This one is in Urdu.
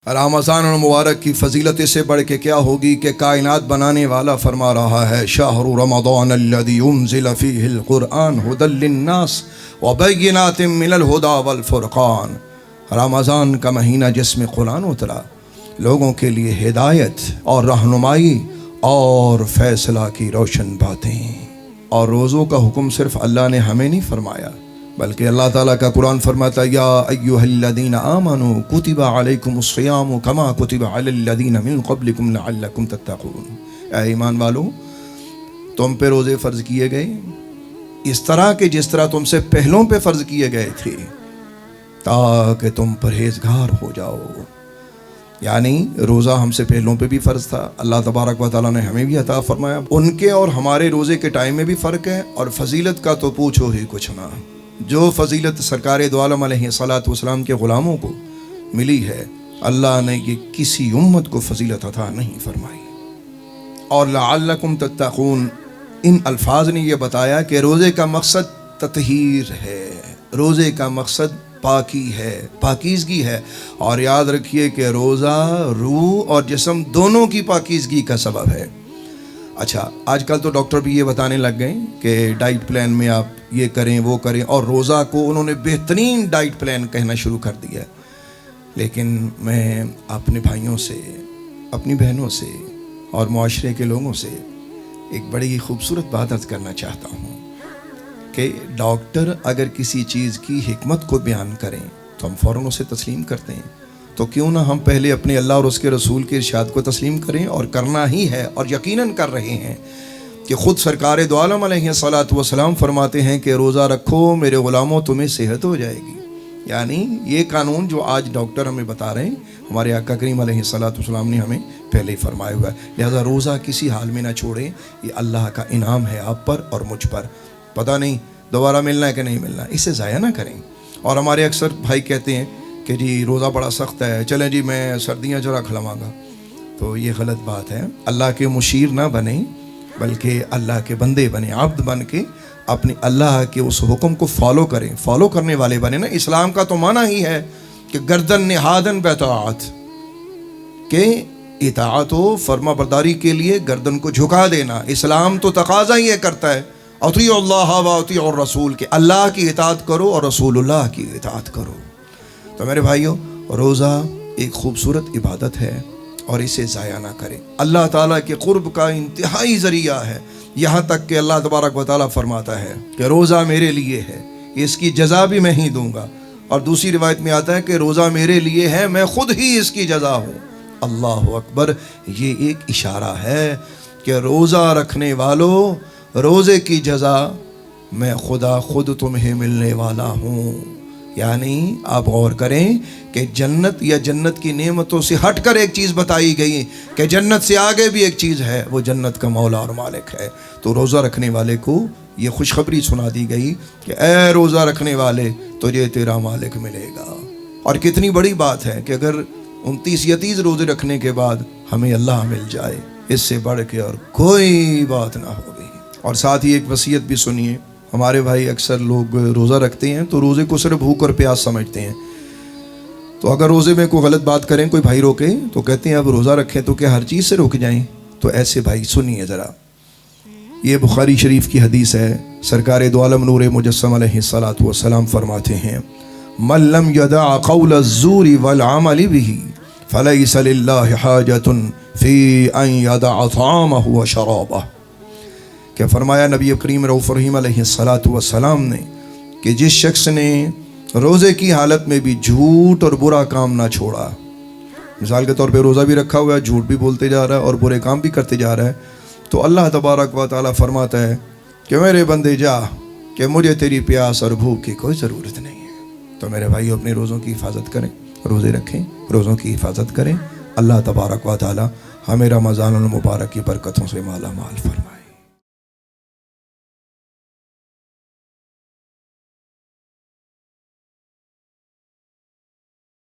رمضان المبارک کی فضیلت سے بڑھ کے کیا ہوگی کہ کائنات بنانے والا فرما رہا ہے شہر رمضان الذی انزل فیہ القرآن ھدی للناس وبینات من الھدی والفرقان۔ رمضان کا مہینہ جس میں قرآن اترا، لوگوں کے لیے ہدایت اور رہنمائی اور فیصلہ کی روشن باتیں۔ اور روزوں کا حکم صرف اللہ نے ہمیں نہیں فرمایا، بلکہ اللہ تعالیٰ کا قرآن فرماتا یا ایھا الذین آمنوا کتب علیکم الصیام کما کتب علی الذین من قبلکم لعلکم تتقون۔ اے ایمان والو، تم پہ روزے فرض کیے گئے اس طرح کہ جس طرح تم سے پہلوں پہ فرض کیے گئے تھے، تاکہ تم پرہیزگار ہو جاؤ۔ یعنی روزہ ہم سے پہلوں پہ بھی فرض تھا، اللہ تبارک و تعالیٰ نے ہمیں بھی عطا فرمایا۔ ان کے اور ہمارے روزے کے ٹائم میں بھی فرق ہے، اور فضیلت کا تو پوچھو ہی کچھ نہ۔ جو فضیلت سرکار دو عالم علیہ الصلوۃ والسلام کے غلاموں کو ملی ہے، اللہ نے یہ کسی امت کو فضیلت عطا نہیں فرمائی۔ اور لعلکم تتقون، ان الفاظ نے یہ بتایا کہ روزے کا مقصد تطہیر ہے، روزے کا مقصد پاکی ہے، پاکیزگی ہے۔ اور یاد رکھیے کہ روزہ روح اور جسم دونوں کی پاکیزگی کا سبب ہے۔ اچھا، آج کل تو ڈاکٹر بھی یہ بتانے لگ گئے کہ ڈائٹ پلان میں آپ یہ کریں وہ کریں، اور روزہ کو انہوں نے بہترین ڈائٹ پلان کہنا شروع کر دیا۔ لیکن میں اپنے بھائیوں سے، اپنی بہنوں سے اور معاشرے کے لوگوں سے ایک بڑی خوبصورت بات عرض کرنا چاہتا ہوں کہ ڈاکٹر اگر کسی چیز کی حکمت کو بیان کریں تو ہم فوراً اسے تسلیم کرتے ہیں، تو کیوں نہ ہم پہلے اپنے اللہ اور اس کے رسول کے ارشاد کو تسلیم کریں، اور کرنا ہی ہے، اور یقیناً کر رہے ہیں کہ خود سرکار دو عالم علیہ الصلوۃ والسلام فرماتے ہیں کہ روزہ رکھو میرے غلاموں تمہیں صحت ہو جائے گی۔ یعنی یہ قانون جو آج ڈاکٹر ہمیں بتا رہے ہیں، ہمارے آقا کریم علیہ الصلوۃ والسلام نے ہمیں پہلے ہی فرمایا ہوا ہے۔ لہذا روزہ کسی حال میں نہ چھوڑیں، یہ اللہ کا انعام ہے آپ پر اور مجھ پر۔ پتہ نہیں دوبارہ ملنا ہے کہ نہیں ملنا، اسے ضائع نہ کریں۔ اور ہمارے اکثر بھائی کہتے ہیں کہ جی روزہ بڑا سخت ہے، چلیں جی میں سردیاں ذرا کھلواں گا، تو یہ غلط بات ہے۔ اللہ کے مشیر نہ بنیں، بلکہ اللہ کے بندے بنیں، عبد بن کے اپنے اللہ کے اس حکم کو فالو کریں، فالو کرنے والے بنیں نا۔ اسلام کا تو معنی ہی ہے کہ گردن نہادن باطاعت، کہ اطاعت و فرما برداری کے لیے گردن کو جھکا دینا۔ اسلام تو تقاضا یہ کرتا ہے اطیعوا اللہ و اطیعوا الرسول، کہ اللہ کی اطاعت کرو اور رسول اللہ کی اطاعت کرو۔ تو میرے بھائیوں، روزہ ایک خوبصورت عبادت ہے اور اسے ضائع نہ کریں۔ اللہ تعالیٰ کے قرب کا انتہائی ذریعہ ہے، یہاں تک کہ اللہ تبارک و تعالیٰ فرماتا ہے کہ روزہ میرے لیے ہے، اس کی جزا بھی میں ہی دوں گا۔ اور دوسری روایت میں آتا ہے کہ روزہ میرے لیے ہے، میں خود ہی اس کی جزا ہوں۔ اللہ اکبر! یہ ایک اشارہ ہے کہ روزہ رکھنے والوں، روزے کی جزا میں خدا خود تمہیں ملنے والا ہوں۔ یعنی آپ غور کریں کہ جنت یا جنت کی نعمتوں سے ہٹ کر ایک چیز بتائی گئی کہ جنت سے آگے بھی ایک چیز ہے، وہ جنت کا مولا اور مالک ہے۔ تو روزہ رکھنے والے کو یہ خوشخبری سنا دی گئی کہ اے روزہ رکھنے والے، تجھے تیرا مالک ملے گا۔ اور کتنی بڑی بات ہے کہ اگر 29 یا 30 روزے رکھنے کے بعد ہمیں اللہ مل جائے، اس سے بڑھ کے اور کوئی بات نہ ہوگی۔ اور ساتھ ہی ایک وصیت بھی سنیے۔ ہمارے بھائی اکثر لوگ روزہ رکھتے ہیں تو روزے کو صرف بھوک اور پیاس سمجھتے ہیں، تو اگر روزے میں کوئی غلط بات کریں، کوئی بھائی روکے تو کہتے ہیں اب روزہ رکھیں تو کیا ہر چیز سے روک جائیں؟ تو ایسے بھائی سنیے ذرا، یہ بخاری شریف کی حدیث ہے۔ سرکار دو عالم نور مجسم علیہ الصلوۃ والسلام فرماتے ہیں من لم يدع قول الزور والعمل به فليس لله حاجة في ان يدع طعامه وشرابه، کہ فرمایا نبی کریم رؤوف رحیم علیہ الصلوۃ والسلام نے کہ جس شخص نے روزے کی حالت میں بھی جھوٹ اور برا کام نہ چھوڑا، مثال کے طور پہ روزہ بھی رکھا ہوا ہے، جھوٹ بھی بولتے جا رہا ہے اور برے کام بھی کرتے جا رہا ہے، تو اللہ تبارک و تعالیٰ فرماتا ہے کہ میرے بندے جا، کہ مجھے تیری پیاس اور بھوک کی کوئی ضرورت نہیں ہے۔ تو میرے بھائی اپنے روزوں کی حفاظت کریں، روزے رکھیں، روزوں کی حفاظت کریں۔ اللہ تبارک و تعالیٰ ہمیں رمضان المبارک کی برکتوں سے مالا مال فرمائے۔